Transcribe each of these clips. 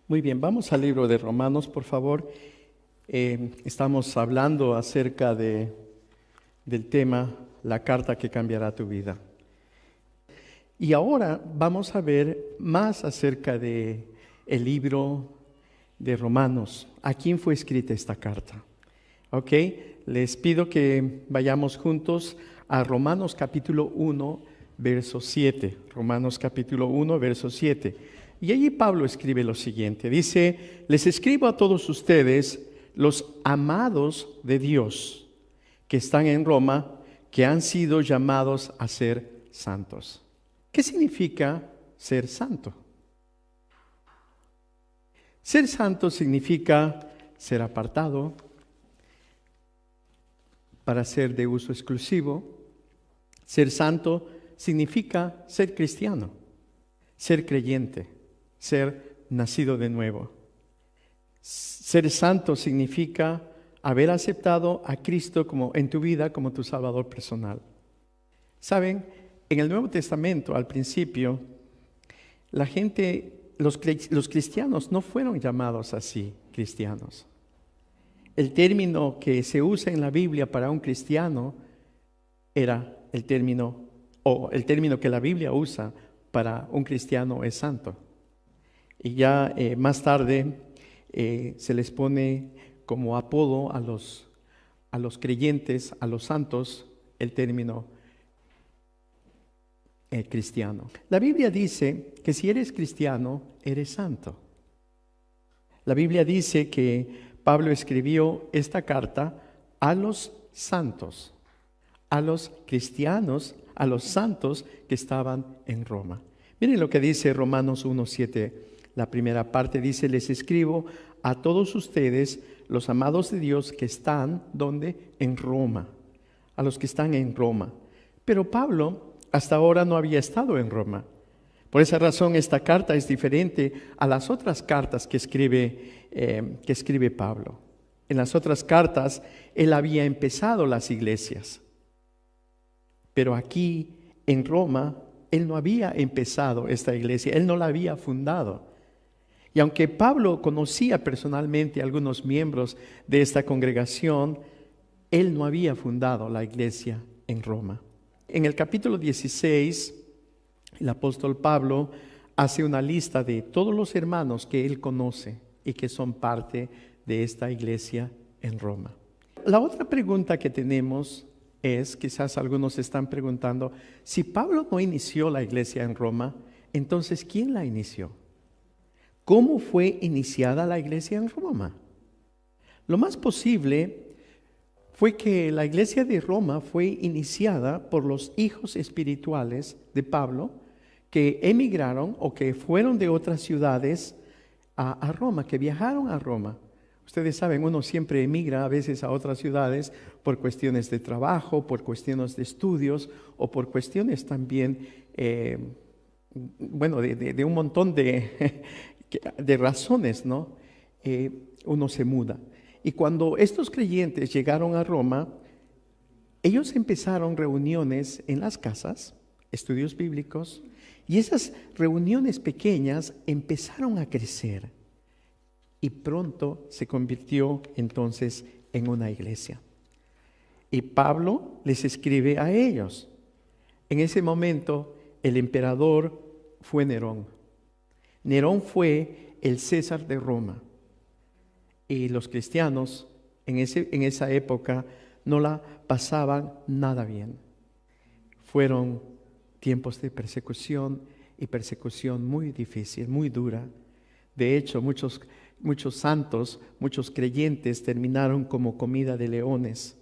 Muy bien, vamos al libro de Romanos, por favor. Estamos hablando acerca del tema, la carta que cambiará tu vida. Y ahora vamos a ver más acerca de el libro de Romanos. ¿A quién fue escrita esta carta? ¿Ok? Les pido que vayamos juntos a Romanos capítulo 1, verso 7. Romanos capítulo 1, verso 7. Y allí Pablo escribe lo siguiente. Dice, les escribo a todos ustedes, los amados de Dios, que están en Roma, que han sido llamados a ser santos. ¿Qué significa ser santo? Ser santo significa ser apartado para ser de uso exclusivo. Ser santo significa ser cristiano, ser creyente, ser nacido de nuevo. Ser santo significa haber aceptado a Cristo en tu vida como tu Salvador personal. ¿Saben? En el Nuevo Testamento, al principio, la gente, los cristianos no fueron llamados así, cristianos. El término que se usa en la Biblia para un cristiano era el término que la Biblia usa para un cristiano es santo. Y ya más tarde se les pone como apodo a los creyentes, a los santos, el término cristiano. La Biblia dice que si eres cristiano, eres santo. La Biblia dice que Pablo escribió esta carta a los santos, a los cristianos, a los santos que estaban en Roma. Miren lo que dice Romanos 1:7. La primera parte dice, les escribo a todos ustedes, los amados de Dios que están, ¿dónde? En Roma. A los que están en Roma. Pero Pablo hasta ahora no había estado en Roma. Por esa razón esta carta es diferente a las otras cartas que escribe Pablo. En las otras cartas él había empezado las iglesias. Pero aquí en Roma él no había empezado esta iglesia, él no la había fundado. Y aunque Pablo conocía personalmente a algunos miembros de esta congregación, él no había fundado la iglesia en Roma. En el capítulo 16, el apóstol Pablo hace una lista de todos los hermanos que él conoce y que son parte de esta iglesia en Roma. La otra pregunta que tenemos es, quizás algunos están preguntando, si Pablo no inició la iglesia en Roma, entonces ¿quién la inició? ¿Cómo fue iniciada la iglesia en Roma? Lo más posible fue que la iglesia de Roma fue iniciada por los hijos espirituales de Pablo que emigraron o que fueron de otras ciudades a Roma, que viajaron a Roma. Ustedes saben, uno siempre emigra a veces a otras ciudades por cuestiones de trabajo, por cuestiones de estudios o por cuestiones también, de un montón de razones, ¿no? Uno se muda. Y cuando estos creyentes llegaron a Roma, ellos empezaron reuniones en las casas, estudios bíblicos, y esas reuniones pequeñas empezaron a crecer. Y pronto se convirtió entonces en una iglesia. Y Pablo les escribe a ellos. En ese momento el emperador fue Nerón. Nerón fue el César de Roma. Y los cristianos en esa época no la pasaban nada bien. Fueron tiempos de persecución y persecución muy difícil, muy dura. De hecho, muchos santos, muchos creyentes terminaron como comida de leones.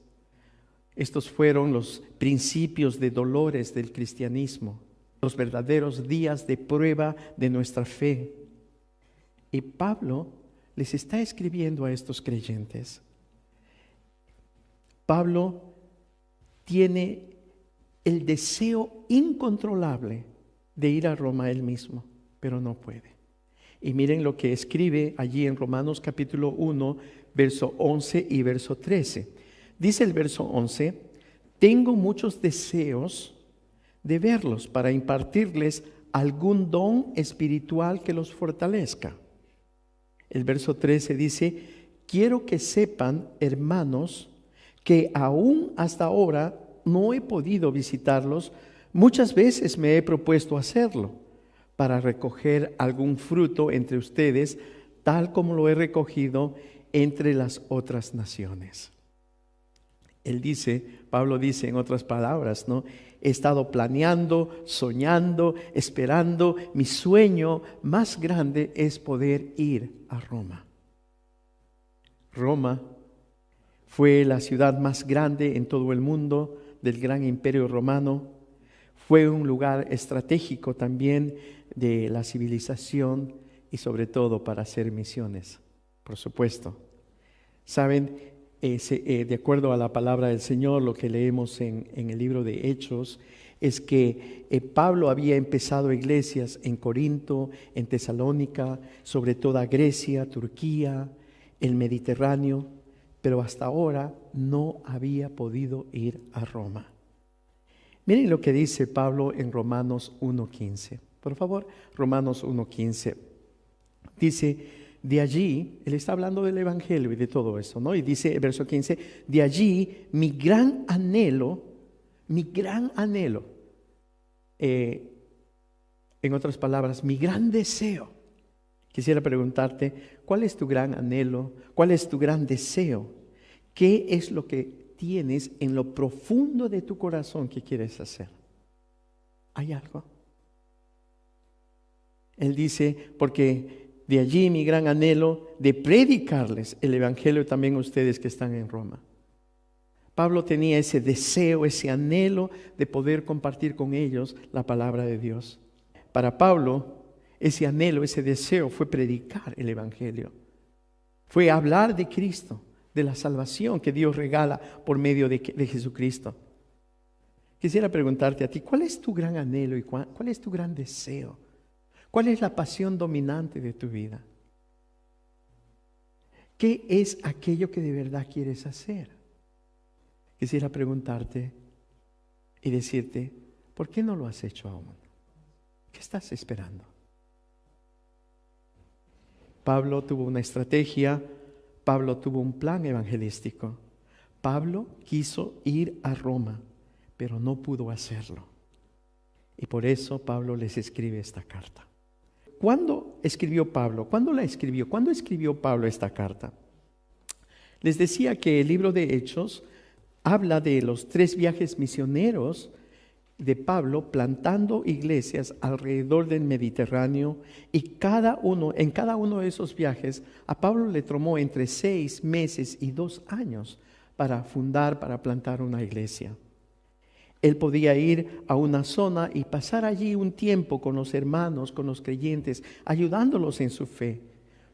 Estos fueron los principios de dolores del cristianismo, los verdaderos días de prueba de nuestra fe. Y Pablo les está escribiendo a estos creyentes. Pablo tiene el deseo incontrolable de ir a Roma él mismo, pero no puede. Y miren lo que escribe allí en Romanos capítulo 1, verso 11 y verso 13. Dice el verso 11, tengo muchos deseos de verlos para impartirles algún don espiritual que los fortalezca. El verso 13 dice: quiero que sepan, hermanos, que aún hasta ahora no he podido visitarlos. Muchas veces me he propuesto hacerlo para recoger algún fruto entre ustedes, tal como lo he recogido entre las otras naciones. Pablo dice en otras palabras, ¿no? He estado planeando, soñando, esperando. Mi sueño más grande es poder ir a Roma. Roma fue la ciudad más grande en todo el mundo del gran imperio romano. Fue un lugar estratégico también de la civilización y sobre todo para hacer misiones, por supuesto. Saben, de acuerdo a la palabra del Señor, lo que leemos en el libro de Hechos, es que Pablo había empezado iglesias en Corinto, en Tesalónica, sobre toda Grecia, Turquía, el Mediterráneo, pero hasta ahora no había podido ir a Roma. Miren lo que dice Pablo en Romanos 1:15. Por favor, Romanos 1:15. Dice: de allí, él está hablando del Evangelio y de todo eso, ¿no? Y dice, verso 15, de allí mi gran anhelo, en otras palabras, mi gran deseo. Quisiera preguntarte, ¿cuál es tu gran anhelo? ¿Cuál es tu gran deseo? ¿Qué es lo que tienes en lo profundo de tu corazón que quieres hacer? ¿Hay algo? Él dice, porque de allí mi gran anhelo de predicarles el Evangelio también a ustedes que están en Roma. Pablo tenía ese deseo, ese anhelo de poder compartir con ellos la palabra de Dios. Para Pablo, ese anhelo, ese deseo fue predicar el Evangelio. Fue hablar de Cristo, de la salvación que Dios regala por medio de Jesucristo. Quisiera preguntarte a ti, ¿cuál es tu gran anhelo y cuál es tu gran deseo? ¿Cuál es la pasión dominante de tu vida? ¿Qué es aquello que de verdad quieres hacer? Quisiera preguntarte y decirte, ¿por qué no lo has hecho aún? ¿Qué estás esperando? Pablo tuvo una estrategia, Pablo tuvo un plan evangelístico. Pablo quiso ir a Roma, pero no pudo hacerlo. Y por eso Pablo les escribe esta carta. ¿Cuándo escribió Pablo? ¿Cuándo la escribió? ¿Cuándo escribió Pablo esta carta? Les decía que el libro de Hechos habla de los 3 viajes misioneros de Pablo plantando iglesias alrededor del Mediterráneo, y en cada uno de esos viajes a Pablo le tomó entre 6 meses y 2 años para plantar una iglesia. Él podía ir a una zona y pasar allí un tiempo con los hermanos, con los creyentes, ayudándolos en su fe,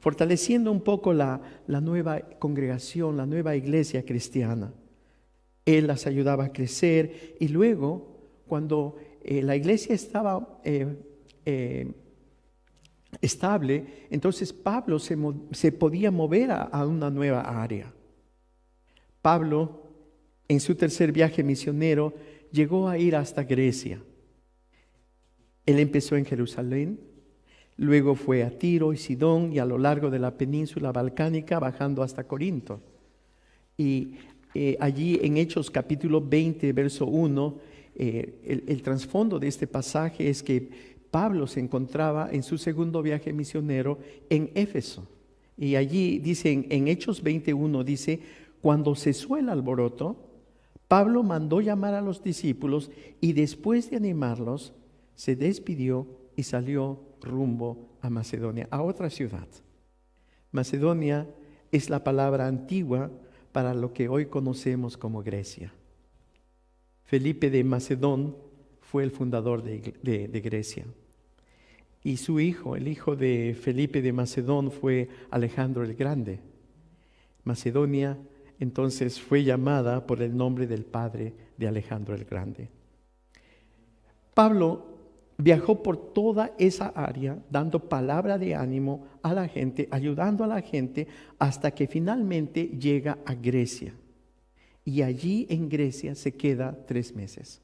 fortaleciendo un poco la nueva congregación, la nueva iglesia cristiana. Él las ayudaba a crecer, y luego, cuando la iglesia estaba estable, entonces Pablo se podía mover a una nueva área. Pablo, en su tercer viaje misionero, llegó a ir hasta Grecia. Él empezó en Jerusalén, luego fue a Tiro y Sidón y a lo largo de la península balcánica, bajando hasta Corinto. Y allí en Hechos capítulo 20, verso 1, el trasfondo de este pasaje es que Pablo se encontraba en su segundo viaje misionero en Éfeso. Y allí dice, en Hechos 21, dice, cuando cesó el alboroto, Pablo mandó llamar a los discípulos y después de animarlos, se despidió y salió rumbo a Macedonia, a otra ciudad. Macedonia es la palabra antigua para lo que hoy conocemos como Grecia. Felipe de Macedón fue el fundador de Grecia. Y su hijo, el hijo de Felipe de Macedón, fue Alejandro el Grande. Macedonia entonces fue llamada por el nombre del padre de Alejandro el Grande. Pablo viajó por toda esa área, dando palabra de ánimo a la gente, ayudando a la gente, hasta que finalmente llega a Grecia. Y allí en Grecia se queda 3 meses.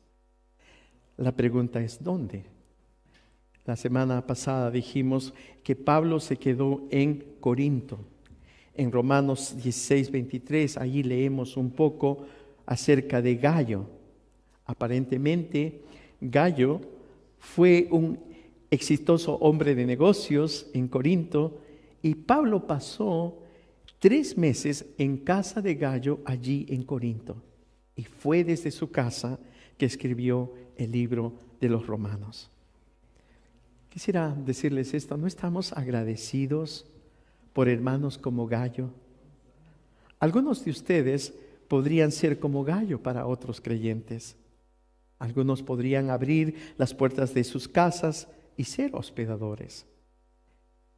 La pregunta es, ¿dónde? La semana pasada dijimos que Pablo se quedó en Corinto. En Romanos 16:23, allí leemos un poco acerca de Gayo. Aparentemente, Gayo fue un exitoso hombre de negocios en Corinto y Pablo pasó 3 meses en casa de Gayo allí en Corinto. Y fue desde su casa que escribió el libro de los Romanos. Quisiera decirles esto, ¿no estamos agradecidos por hermanos como Gayo? Algunos de ustedes podrían ser como Gayo para otros creyentes. Algunos podrían abrir las puertas de sus casas y ser hospedadores.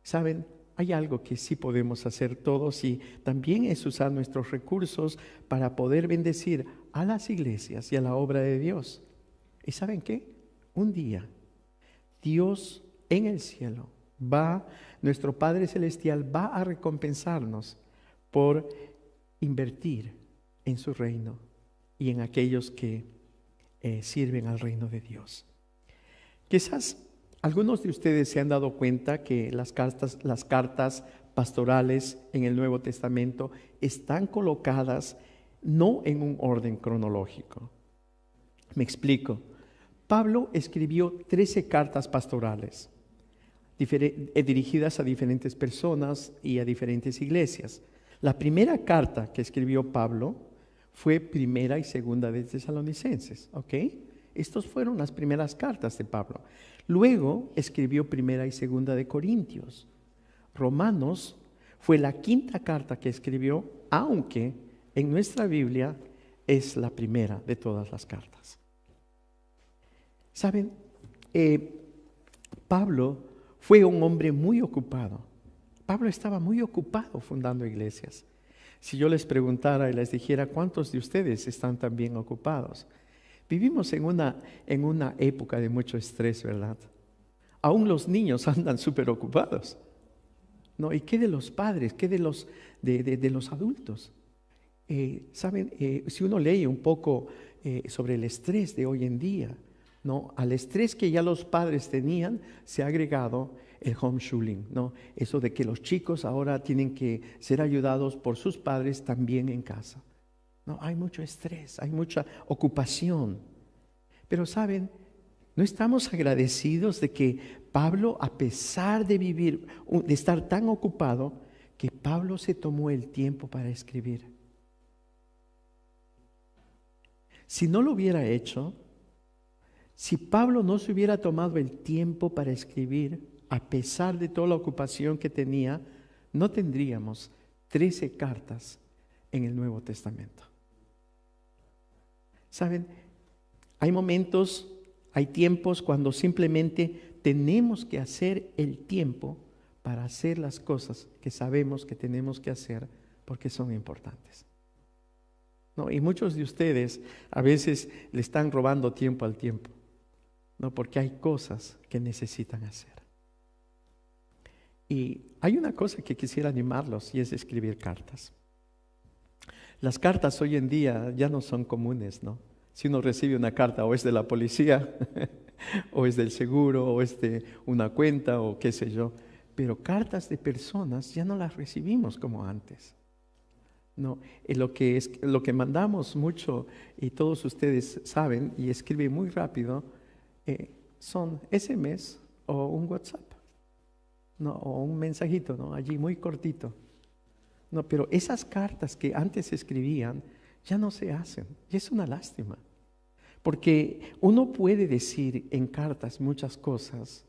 ¿Saben? Hay algo que sí podemos hacer todos y también es usar nuestros recursos para poder bendecir a las iglesias y a la obra de Dios. ¿Y saben qué? Un día Dios en el cielo nuestro Padre Celestial va a recompensarnos por invertir en su reino y en aquellos que sirven al reino de Dios. Quizás algunos de ustedes se han dado cuenta que las cartas pastorales en el Nuevo Testamento están colocadas no en un orden cronológico. Me explico. Pablo escribió 13 cartas pastorales dirigidas a diferentes personas y a diferentes iglesias. La primera carta que escribió Pablo fue Primera y Segunda de Tesalonicenses, ¿ok? Estas fueron las primeras cartas de Pablo. Luego escribió Primera y Segunda de Corintios. Romanos fue la quinta carta que escribió, aunque en nuestra Biblia es la primera de todas las cartas. ¿Saben? Pablo fue un hombre muy ocupado. Pablo estaba muy ocupado fundando iglesias. Si yo les preguntara y les dijera, ¿cuántos de ustedes están también ocupados? Vivimos en una época de mucho estrés, ¿verdad? Aún los niños andan súper ocupados, ¿no? ¿Y qué de los padres? ¿Qué de los adultos? ¿Saben? Si uno lee un poco sobre el estrés de hoy en día, ¿no? Al estrés que ya los padres tenían, se ha agregado el homeschooling, ¿no? Eso de que los chicos ahora tienen que ser ayudados por sus padres también en casa. No, hay mucho estrés, hay mucha ocupación. Pero ¿saben? ¿No estamos agradecidos de que Pablo, a pesar de de estar tan ocupado, que Pablo se tomó el tiempo para escribir? Si no lo hubiera hecho, si Pablo no se hubiera tomado el tiempo para escribir, a pesar de toda la ocupación que tenía, no tendríamos 13 cartas en el Nuevo Testamento. ¿Saben? Hay momentos, hay tiempos cuando simplemente tenemos que hacer el tiempo para hacer las cosas que sabemos que tenemos que hacer porque son importantes. ¿No? Y muchos de ustedes a veces le están robando tiempo al tiempo, ¿no? Porque hay cosas que necesitan hacer. Y hay una cosa que quisiera animarlos y es escribir cartas. Las cartas hoy en día ya no son comunes, ¿no? Si uno recibe una carta o es de la policía o es del seguro o es de una cuenta o qué sé yo, pero cartas de personas ya no las recibimos como antes. No, lo que mandamos mucho y todos ustedes saben y escriben muy rápido son SMS o un WhatsApp, no, o un mensajito, ¿no? Allí muy cortito. No, pero esas cartas que antes se escribían ya no se hacen y es una lástima, porque uno puede decir en cartas muchas cosas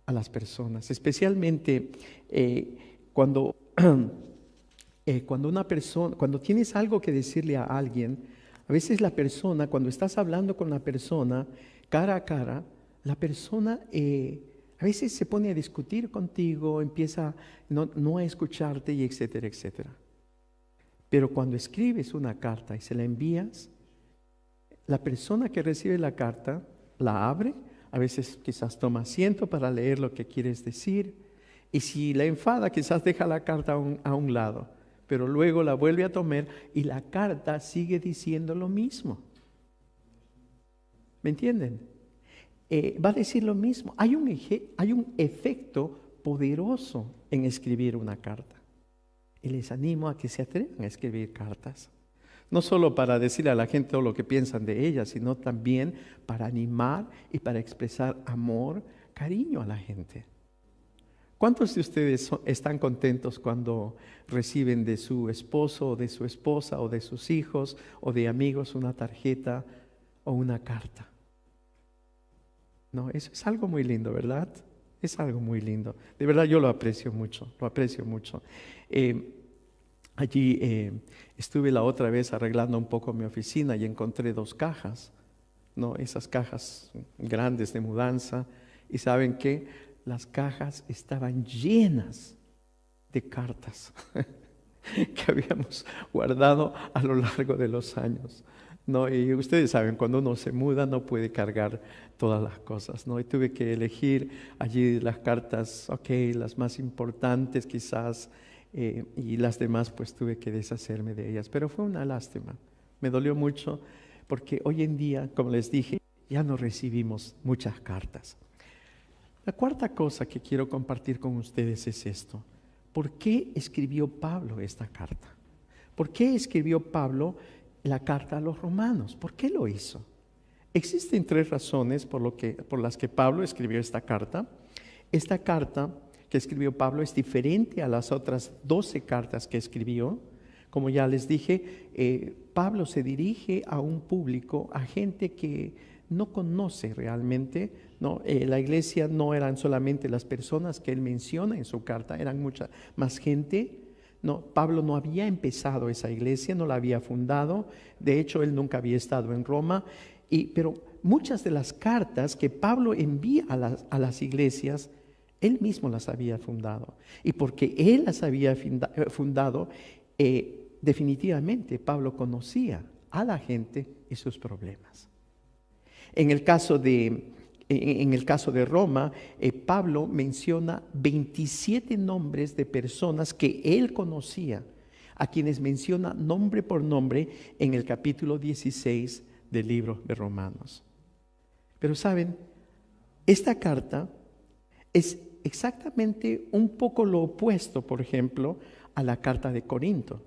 a las personas, especialmente cuando cuando tienes algo que decirle a alguien. A veces la persona, cuando estás hablando con la persona cara a cara, la persona a veces se pone a discutir contigo, empieza no a escucharte y etcétera, etcétera. Pero cuando escribes una carta y se la envías, la persona que recibe la carta la abre, a veces quizás toma asiento para leer lo que quieres decir, y si la enfada quizás deja la carta a un lado, pero luego la vuelve a tomar y la carta sigue diciendo lo mismo. ¿Me entienden? va a decir lo mismo. Hay un efecto poderoso en escribir una carta. Y les animo a que se atrevan a escribir cartas. No solo para decirle a la gente todo lo que piensan de ella, sino también para animar y para expresar amor, cariño a la gente. ¿Cuántos de ustedes están contentos cuando reciben de su esposo o de su esposa o de sus hijos o de amigos una tarjeta o una carta? No, eso es algo muy lindo, ¿verdad? Es algo muy lindo. De verdad yo lo aprecio mucho, lo aprecio mucho. Allí estuve la otra vez arreglando un poco mi oficina y encontré 2 cajas, ¿no? Esas cajas grandes de mudanza. ¿Y saben qué? Las cajas estaban llenas de cartas que habíamos guardado a lo largo de los años, ¿no? Y ustedes saben, cuando uno se muda no puede cargar todas las cosas, ¿no? Y tuve que elegir allí las cartas, las más importantes quizás, y las demás pues tuve que deshacerme de ellas. Pero fue una lástima, me dolió mucho porque hoy en día, como les dije, ya no recibimos muchas cartas. La cuarta cosa que quiero compartir con ustedes es esto. ¿Por qué escribió Pablo esta carta? ¿Por qué escribió Pablo la carta a los romanos? ¿Por qué lo hizo? Existen 3 razones por las que Pablo escribió esta carta. Esta carta que escribió Pablo es diferente a las otras 12 cartas que escribió. Como ya les dije, Pablo se dirige a un público, a gente que no conoce realmente, ¿no? La iglesia no eran solamente las personas que él menciona en su carta, eran mucha más gente. No, Pablo no había empezado esa iglesia, no la había fundado. De hecho, él nunca había estado en Roma. Pero muchas de las cartas que Pablo envía a las iglesias, él mismo las había fundado. Y porque él las había fundado, definitivamente Pablo conocía a la gente y sus problemas. En el caso de Roma, Pablo menciona 27 nombres de personas que él conocía, a quienes menciona nombre por nombre en el capítulo 16 del libro de Romanos. Pero saben, esta carta es exactamente un poco lo opuesto, por ejemplo, a la carta de Corinto,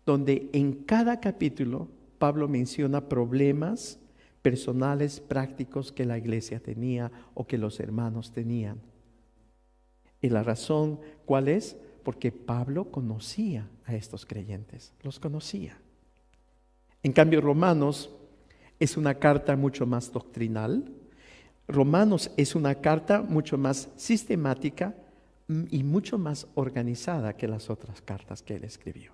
donde en cada capítulo Pablo menciona problemas personales, prácticos que la iglesia tenía o que los hermanos tenían. ¿Y la razón cuál es? Porque Pablo conocía a estos creyentes, los conocía. En cambio, Romanos es una carta mucho más doctrinal. Romanos es una carta mucho más sistemática y mucho más organizada que las otras cartas que él escribió.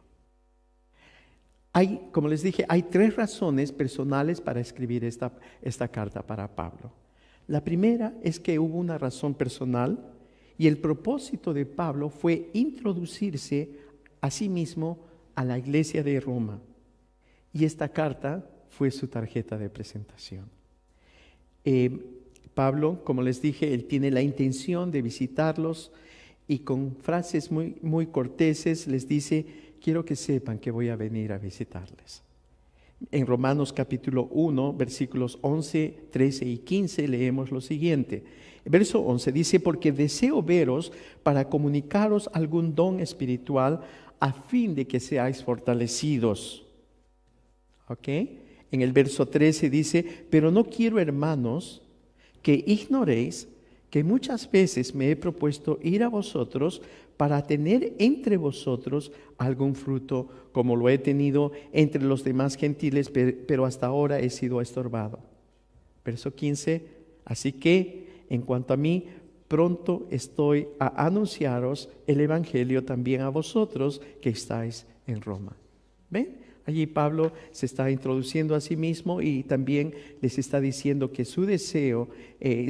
Como les dije, hay 3 razones personales para escribir esta carta para Pablo. La primera es que hubo una razón personal y el propósito de Pablo fue introducirse a sí mismo a la iglesia de Roma. Y esta carta fue su tarjeta de presentación. Pablo, como les dije, él tiene la intención de visitarlos y con frases muy, muy corteses les dice: quiero que sepan que voy a venir a visitarles. En Romanos capítulo 1, versículos 11, 13 y 15 leemos lo siguiente. Verso 11 dice: porque deseo veros para comunicaros algún don espiritual a fin de que seáis fortalecidos. ¿Ok? En el verso 13 dice: pero no quiero, hermanos, que ignoréis que muchas veces me he propuesto ir a vosotros para tener entre vosotros algún fruto, como lo he tenido entre los demás gentiles, pero hasta ahora he sido estorbado. Verso 15, así que en cuanto a mí, pronto estoy a anunciaros el evangelio también a vosotros que estáis en Roma. ¿Ven? Allí Pablo se está introduciendo a sí mismo y también les está diciendo que su deseo,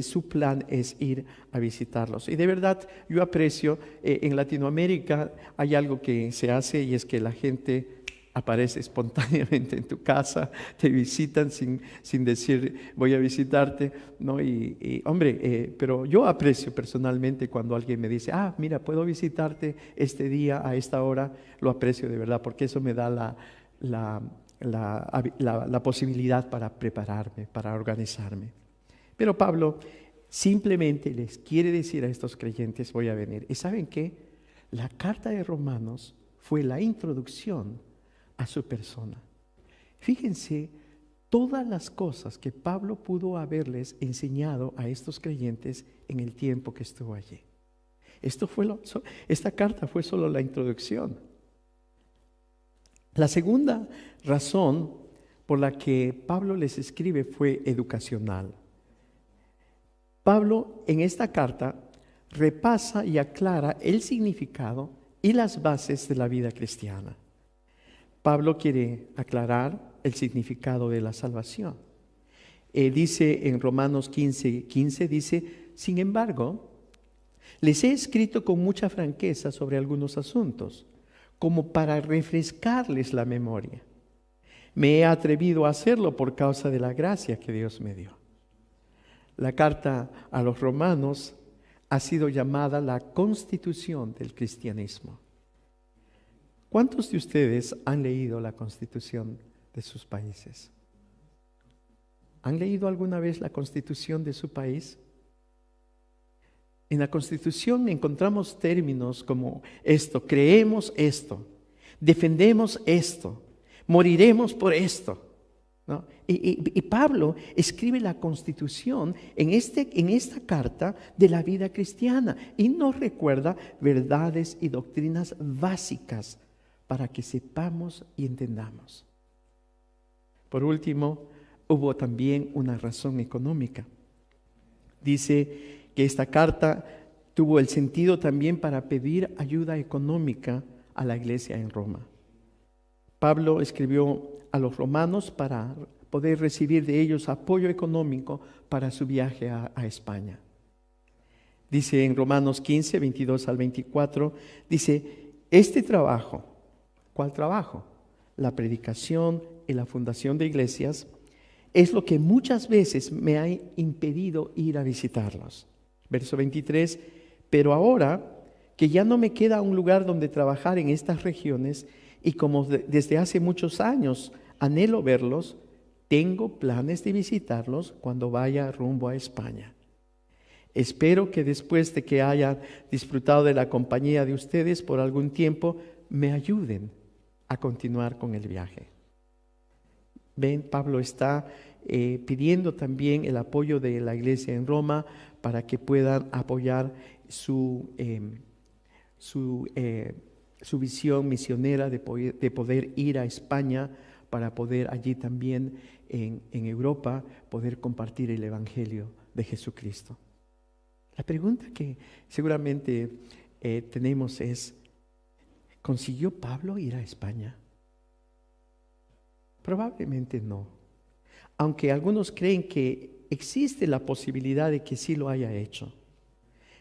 su plan es ir a visitarlos. Y de verdad yo aprecio, en Latinoamérica hay algo que se hace y es que la gente aparece espontáneamente en tu casa, te visitan sin decir voy a visitarte, ¿no? Pero yo aprecio personalmente cuando alguien me dice: mira, puedo visitarte este día a esta hora. Lo aprecio de verdad porque eso me da la posibilidad para prepararme, para organizarme. Pero Pablo simplemente les quiere decir a estos creyentes, voy a venir. ¿Y saben qué? La carta de Romanos fue la introducción a su persona. Fíjense todas las cosas que Pablo pudo haberles enseñado a estos creyentes en el tiempo que estuvo allí. Esta carta fue solo la introducción. La segunda razón por la que Pablo les escribe fue educacional. Pablo en esta carta repasa y aclara el significado y las bases de la vida cristiana. Pablo quiere aclarar el significado de la salvación. Dice en Romanos 15, dice, sin embargo, les he escrito con mucha franqueza sobre algunos asuntos, como para refrescarles la memoria. Me he atrevido a hacerlo por causa de la gracia que Dios me dio. La carta a los romanos ha sido llamada la constitución del cristianismo. ¿Cuántos de ustedes han leído la constitución de sus países? ¿Han leído alguna vez la constitución de su país? En la Constitución encontramos términos como esto, creemos esto, defendemos esto, moriremos por esto, ¿no? Y Pablo escribe la Constitución en esta carta de la vida cristiana y nos recuerda verdades y doctrinas básicas para que sepamos y entendamos. Por último, hubo también una razón económica. Dice que esta carta tuvo el sentido también para pedir ayuda económica a la iglesia en Roma. Pablo escribió a los romanos para poder recibir de ellos apoyo económico para su viaje a España. Dice en Romanos 15, 22 al 24, dice, este trabajo, ¿cuál trabajo? La predicación y la fundación de iglesias, es lo que muchas veces me ha impedido ir a visitarlos. Verso 23, pero ahora que ya no me queda un lugar donde trabajar en estas regiones y como desde hace muchos años anhelo verlos, tengo planes de visitarlos cuando vaya rumbo a España. Espero que después de que haya disfrutado de la compañía de ustedes por algún tiempo, me ayuden a continuar con el viaje. Ven, Pablo está pidiendo también el apoyo de la iglesia en Roma para que puedan apoyar su visión misionera de poder ir a España para poder allí también en Europa poder compartir el evangelio de Jesucristo. La pregunta que seguramente tenemos es, ¿consiguió Pablo ir a España? Probablemente no, aunque algunos creen que existe la posibilidad de que sí lo haya hecho.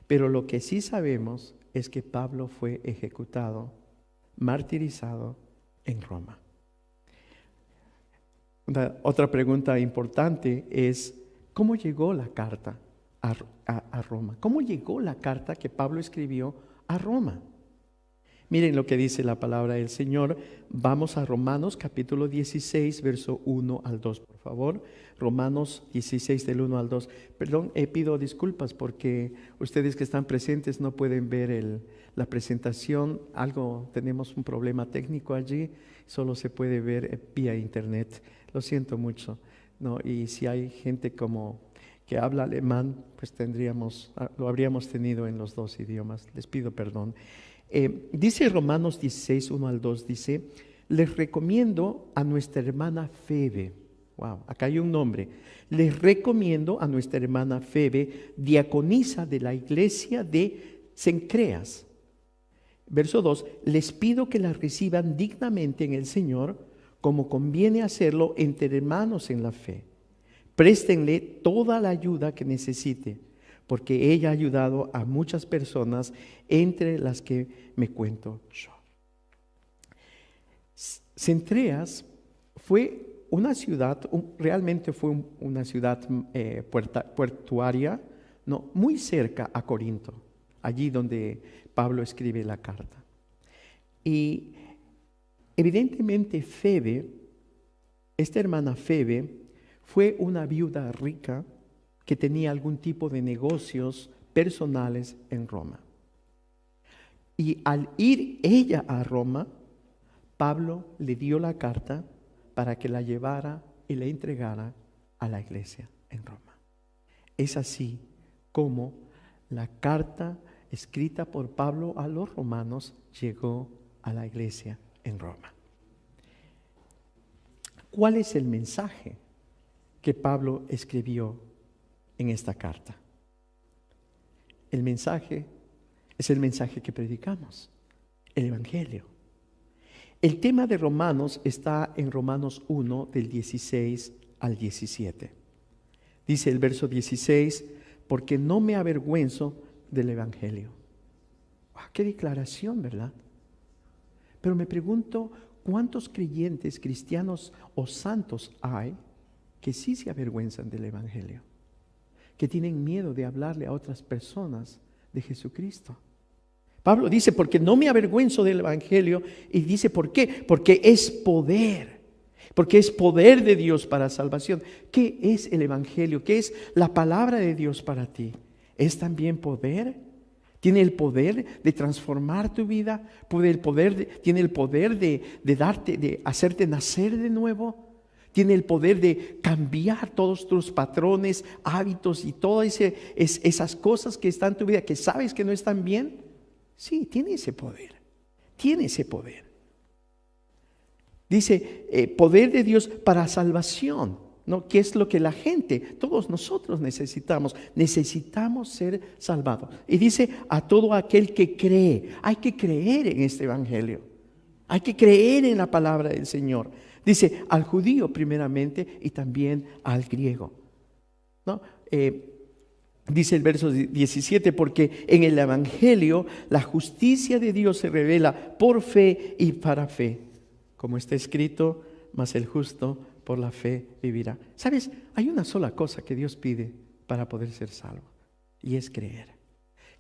Pero lo que sí sabemos es que Pablo fue ejecutado, martirizado en Roma. Otra pregunta importante es, ¿cómo llegó la carta a Roma? ¿Cómo llegó la carta que Pablo escribió a Roma? Miren lo que dice la palabra del Señor. Vamos a Romanos capítulo 16, verso 1 al 2, por favor. Romanos 16 del 1 al 2. Perdón, pido disculpas porque ustedes que están presentes no pueden ver la presentación. Tenemos un problema técnico allí, solo se puede ver vía internet. Lo siento mucho, ¿no? Y si hay gente que habla alemán, pues lo habríamos tenido en los dos idiomas. Les pido perdón. Dice Romanos 16, 1 al 2, dice, les recomiendo a nuestra hermana Febe. Wow, acá hay un nombre. Les recomiendo a nuestra hermana Febe, diaconisa de la iglesia de Cencreas. Verso 2, les pido que la reciban dignamente en el Señor, como conviene hacerlo entre hermanos en la fe. Préstenle toda la ayuda que necesite, porque ella ha ayudado a muchas personas, entre las que me cuento yo. Cencreas fue una ciudad, realmente fue una ciudad portuaria, no, muy cerca a Corinto, allí donde Pablo escribe la carta. Y evidentemente Febe, esta hermana Febe, fue una viuda rica que tenía algún tipo de negocios personales en Roma. Y al ir ella a Roma, Pablo le dio la carta para que la llevara y la entregara a la iglesia en Roma. Es así como la carta escrita por Pablo a los romanos llegó a la iglesia en Roma. ¿Cuál es el mensaje que Pablo escribió en esta carta? El mensaje es el mensaje que predicamos, el Evangelio. El tema de Romanos está en Romanos 1, del 16 al 17. Dice el verso 16, porque no me avergüenzo del Evangelio. ¡Qué declaración!, ¿verdad? Pero me pregunto, ¿cuántos creyentes, cristianos o santos hay que sí se avergüenzan del Evangelio? Que tienen miedo de hablarle a otras personas de Jesucristo. Pablo dice, porque no me avergüenzo del Evangelio, y dice, ¿por qué? Porque es poder. Porque es poder de Dios para salvación. ¿Qué es el Evangelio? ¿Qué es la palabra de Dios para ti? ¿Es también poder? ¿Tiene el poder de transformar tu vida? ¿Tiene el poder de darte, de hacerte nacer de nuevo? ¿Tiene el poder de cambiar todos tus patrones, hábitos y todas esas cosas que están en tu vida que sabes que no están bien? Sí, tiene ese poder. Tiene ese poder. Dice, poder de Dios para salvación, ¿no? ¿Qué es lo que la gente, todos nosotros necesitamos? Necesitamos ser salvados. Y dice, a todo aquel que cree. Hay que creer en este Evangelio. Hay que creer en la palabra del Señor. Dice, al judío primeramente y también al griego, ¿no? Dice el verso 17, porque en el Evangelio la justicia de Dios se revela por fe y para fe. Como está escrito, mas el justo por la fe vivirá. ¿Sabes? Hay una sola cosa que Dios pide para poder ser salvo, y es creer.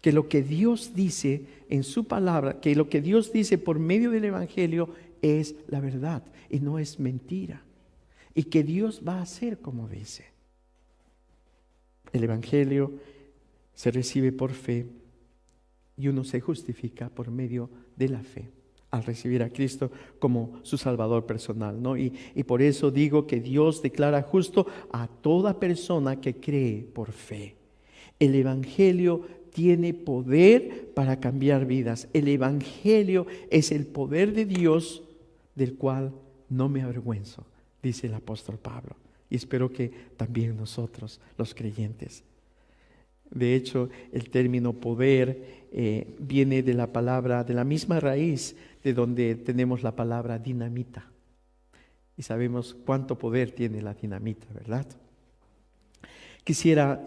Que lo que Dios dice en su palabra, que lo que Dios dice por medio del Evangelio es la verdad y no es mentira. Y que Dios va a hacer como dice. El Evangelio se recibe por fe y uno se justifica por medio de la fe al recibir a Cristo como su Salvador personal, ¿no? Y por eso digo que Dios declara justo a toda persona que cree por fe. El Evangelio tiene poder para cambiar vidas. El Evangelio es el poder de Dios del cual no me avergüenzo, dice el apóstol Pablo. Y espero que también nosotros, los creyentes. De hecho, el término poder viene de la palabra, de la misma raíz de donde tenemos la palabra dinamita. Y sabemos cuánto poder tiene la dinamita, ¿verdad? Quisiera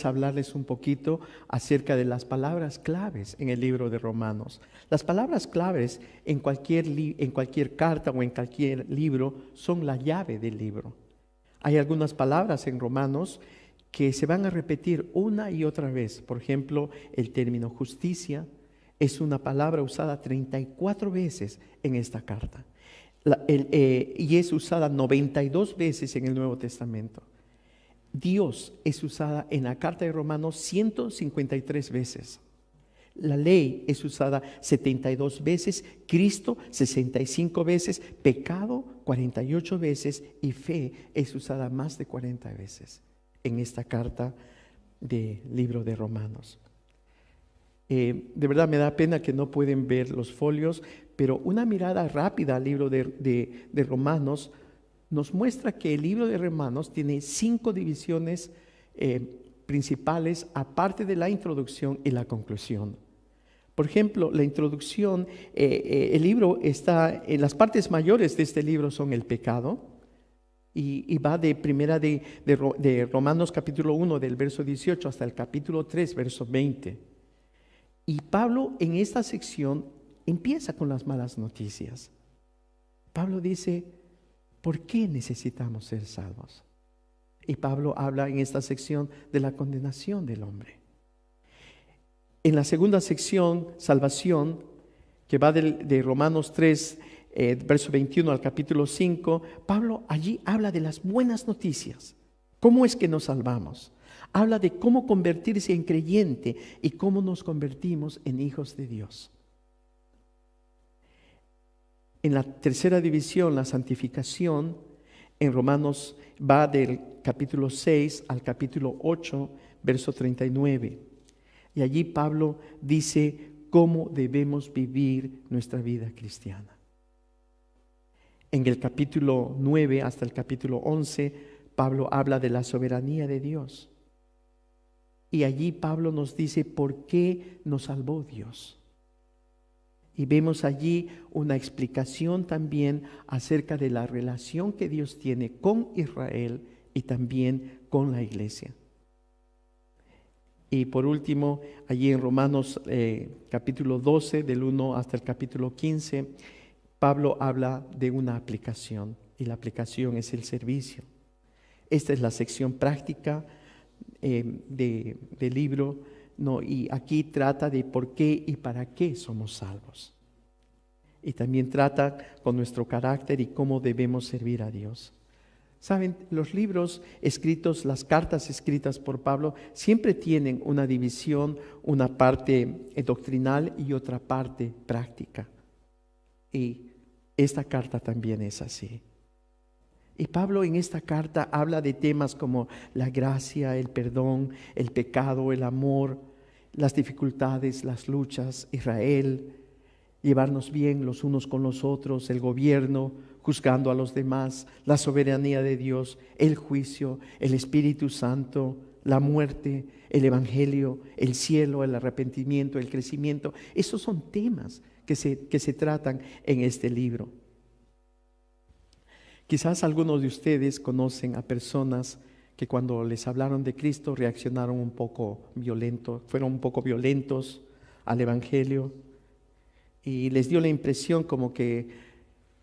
hablarles un poquito acerca de las palabras claves en el libro de Romanos. Las palabras claves en cualquier carta o en cualquier libro son la llave del libro. Hay algunas palabras en Romanos que se van a repetir una y otra vez. Por ejemplo, el término justicia es una palabra usada 34 veces en esta carta. Y es usada 92 veces en el Nuevo Testamento. Dios es usada en la carta de Romanos 153 veces. La ley es usada 72 veces, Cristo 65 veces, pecado 48 veces y fe es usada más de 40 veces en esta carta del libro de Romanos. De verdad me da pena que no pueden ver los folios, pero una mirada rápida al libro de Romanos nos muestra que el libro de Romanos tiene 5 divisiones principales, aparte de la introducción y la conclusión. Por ejemplo, la introducción, el libro está, en las partes mayores de este libro son el pecado, y va de Romanos capítulo 1, del verso 18 hasta el capítulo 3, verso 20. Y Pablo en esta sección empieza con las malas noticias. Pablo dice, ¿por qué necesitamos ser salvos? Y Pablo habla en esta sección de la condenación del hombre. En la segunda sección, salvación, que va de Romanos 3, verso 21 al capítulo 5, Pablo allí habla de las buenas noticias. ¿Cómo es que nos salvamos? Habla de cómo convertirse en creyente y cómo nos convertimos en hijos de Dios. En la tercera división, la santificación, en Romanos va del capítulo 6 al capítulo 8, verso 39. Y allí Pablo dice cómo debemos vivir nuestra vida cristiana. En el capítulo 9 hasta el capítulo 11, Pablo habla de la soberanía de Dios. Y allí Pablo nos dice por qué nos salvó Dios. Y vemos allí una explicación también acerca de la relación que Dios tiene con Israel y también con la iglesia. Y por último, allí en Romanos capítulo 12, del 1 hasta el capítulo 15, Pablo habla de una aplicación, y la aplicación es el servicio. Esta es la sección práctica del libro, ¿no? Y aquí trata de por qué y para qué somos salvos. Y también trata con nuestro carácter y cómo debemos servir a Dios. Saben, los libros escritos, las cartas escritas por Pablo, siempre tienen una división, una parte doctrinal y otra parte práctica. Y esta carta también es así. Y Pablo en esta carta habla de temas como la gracia, el perdón, el pecado, el amor, las dificultades, las luchas, Israel, llevarnos bien los unos con los otros, el gobierno, juzgando a los demás, la soberanía de Dios, el juicio, el Espíritu Santo, la muerte, el evangelio, el cielo, el arrepentimiento, el crecimiento. Esos son temas que se tratan en este libro. Quizás algunos de ustedes conocen a personas que cuando les hablaron de Cristo reaccionaron un poco violentos, fueron un poco violentos al evangelio y les dio la impresión como que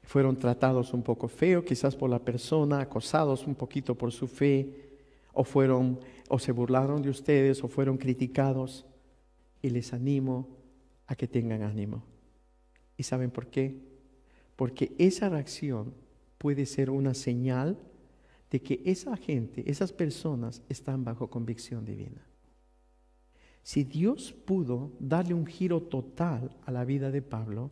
fueron tratados un poco feo, quizás por la persona, acosados un poquito por su fe, o se burlaron de ustedes, o fueron criticados. Y les animo a que tengan ánimo. ¿Y saben por qué? Porque esa reacción puede ser una señal de que esa gente, esas personas están bajo convicción divina. Si Dios pudo darle un giro total a la vida de Pablo,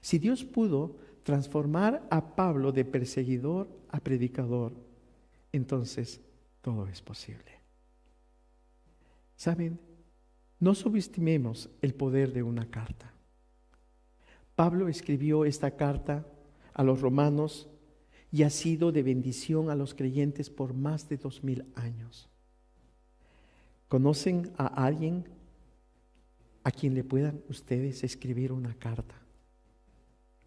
si Dios pudo transformar a Pablo de perseguidor a predicador, entonces todo es posible. ¿Saben? No subestimemos el poder de una carta. Pablo escribió esta carta a los romanos y ha sido de bendición a los creyentes por más de 2000 años. ¿Conocen a alguien a quien le puedan ustedes escribir una carta?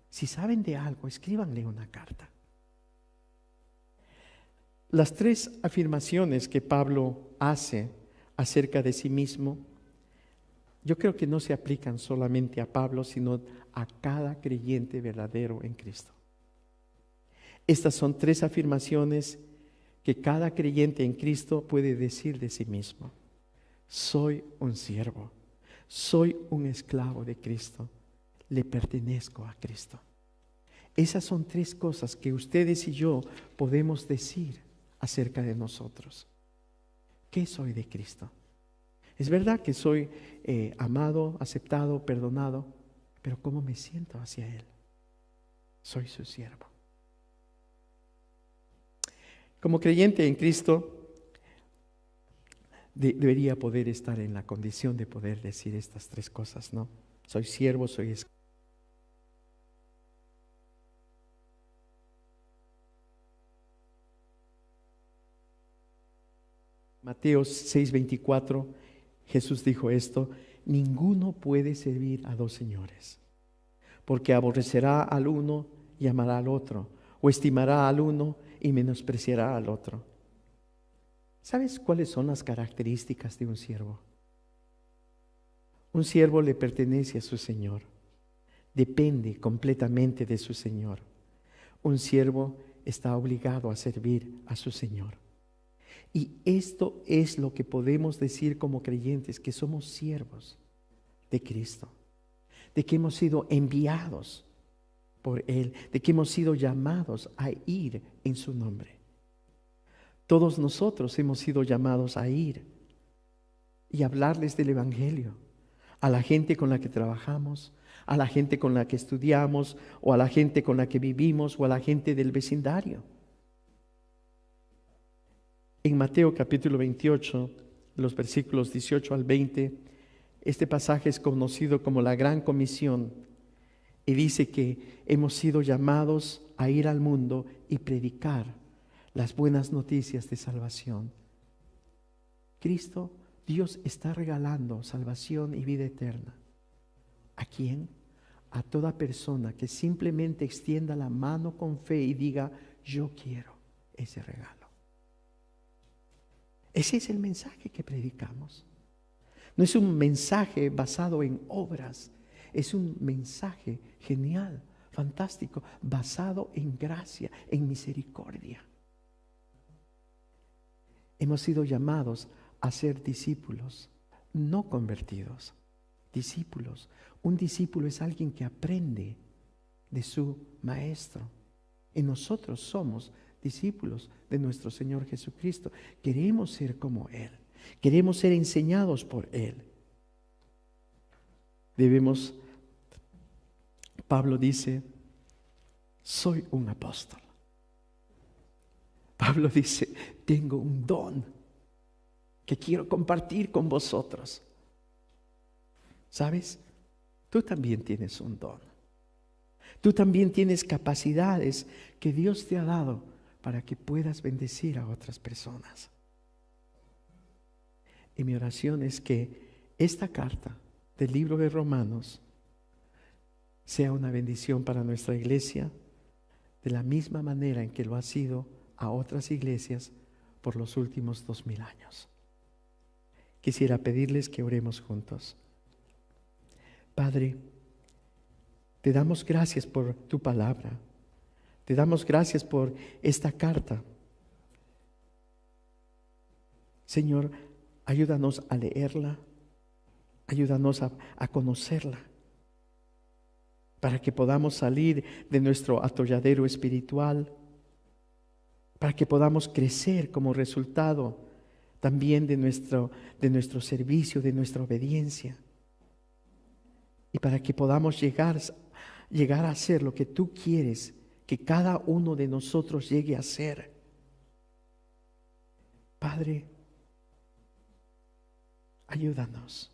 Si saben de algo, escríbanle una carta. Las 3 afirmaciones que Pablo hace acerca de sí mismo, yo creo que no se aplican solamente a Pablo, sino a cada creyente verdadero en Cristo. Estas son 3 afirmaciones que cada creyente en Cristo puede decir de sí mismo. Soy un siervo, soy un esclavo de Cristo, le pertenezco a Cristo. Esas son 3 cosas que ustedes y yo podemos decir acerca de nosotros. ¿Qué soy de Cristo? Es verdad que soy amado, aceptado, perdonado, pero ¿cómo me siento hacia Él? Soy su siervo. Como creyente en Cristo, debería poder estar en la condición de poder decir estas 3 cosas, ¿no? Soy siervo, soy esclavo. Mateo 6:24, Jesús dijo esto: ninguno puede servir a 2 señores, porque aborrecerá al uno y amará al otro, o estimará al uno y menospreciará al otro. ¿Sabes cuáles son las características de un siervo? Un siervo le pertenece a su Señor, depende completamente de su Señor. Un siervo está obligado a servir a su Señor. Y esto es lo que podemos decir como creyentes, que somos siervos de Cristo, de que hemos sido enviados por Él, de que hemos sido llamados a ir en su nombre. Todos nosotros hemos sido llamados a ir y hablarles del Evangelio a la gente con la que trabajamos, a la gente con la que estudiamos, o a la gente con la que vivimos, o a la gente del vecindario. En Mateo capítulo 28, los versículos 18 al 20, este pasaje es conocido como la Gran Comisión y dice que hemos sido llamados a ir al mundo y predicar las buenas noticias de salvación. Cristo, Dios está regalando salvación y vida eterna. ¿A quién? A toda persona que simplemente extienda la mano con fe y diga: yo quiero ese regalo. Ese es el mensaje que predicamos. No es un mensaje basado en obras, es un mensaje genial, fantástico, basado en gracia, en misericordia. Hemos sido llamados a ser discípulos, no convertidos, discípulos. Un discípulo es alguien que aprende de su maestro. Y nosotros somos discípulos de nuestro Señor Jesucristo. Queremos ser como Él. Queremos ser enseñados por Él. Pablo dice: soy un apóstol. Pablo dice: tengo un don que quiero compartir con vosotros. ¿Sabes? Tú también tienes un don. Tú también tienes capacidades que Dios te ha dado para que puedas bendecir a otras personas. Y mi oración es que esta carta del libro de Romanos sea una bendición para nuestra iglesia, de la misma manera en que lo ha sido a otras iglesias por los últimos 2000 años. Quisiera pedirles que oremos juntos. Padre, te damos gracias por tu palabra. Te damos gracias por esta carta. Señor, ayúdanos a leerla. Ayúdanos a conocerla, para que podamos salir de nuestro atolladero espiritual, para que podamos crecer como resultado también de nuestro servicio, de nuestra obediencia, y para que podamos llegar a ser lo que tú quieres que cada uno de nosotros llegue a ser. Padre, ayúdanos,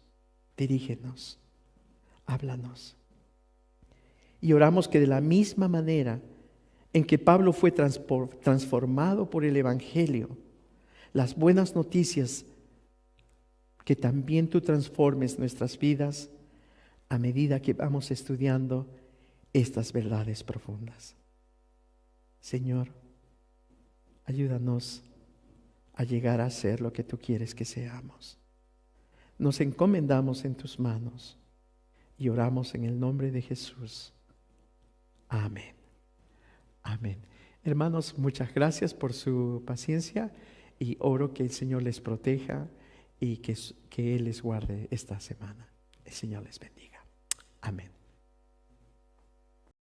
dirígenos, háblanos. Y oramos que de la misma manera en que Pablo fue transformado por el Evangelio, las buenas noticias, que también tú transformes nuestras vidas a medida que vamos estudiando estas verdades profundas. Señor, ayúdanos a llegar a ser lo que tú quieres que seamos. Nos encomendamos en tus manos y oramos en el nombre de Jesús. Amén. Amén. Hermanos, muchas gracias por su paciencia y oro que el Señor les proteja y que Él les guarde esta semana. El Señor les bendiga. Amén.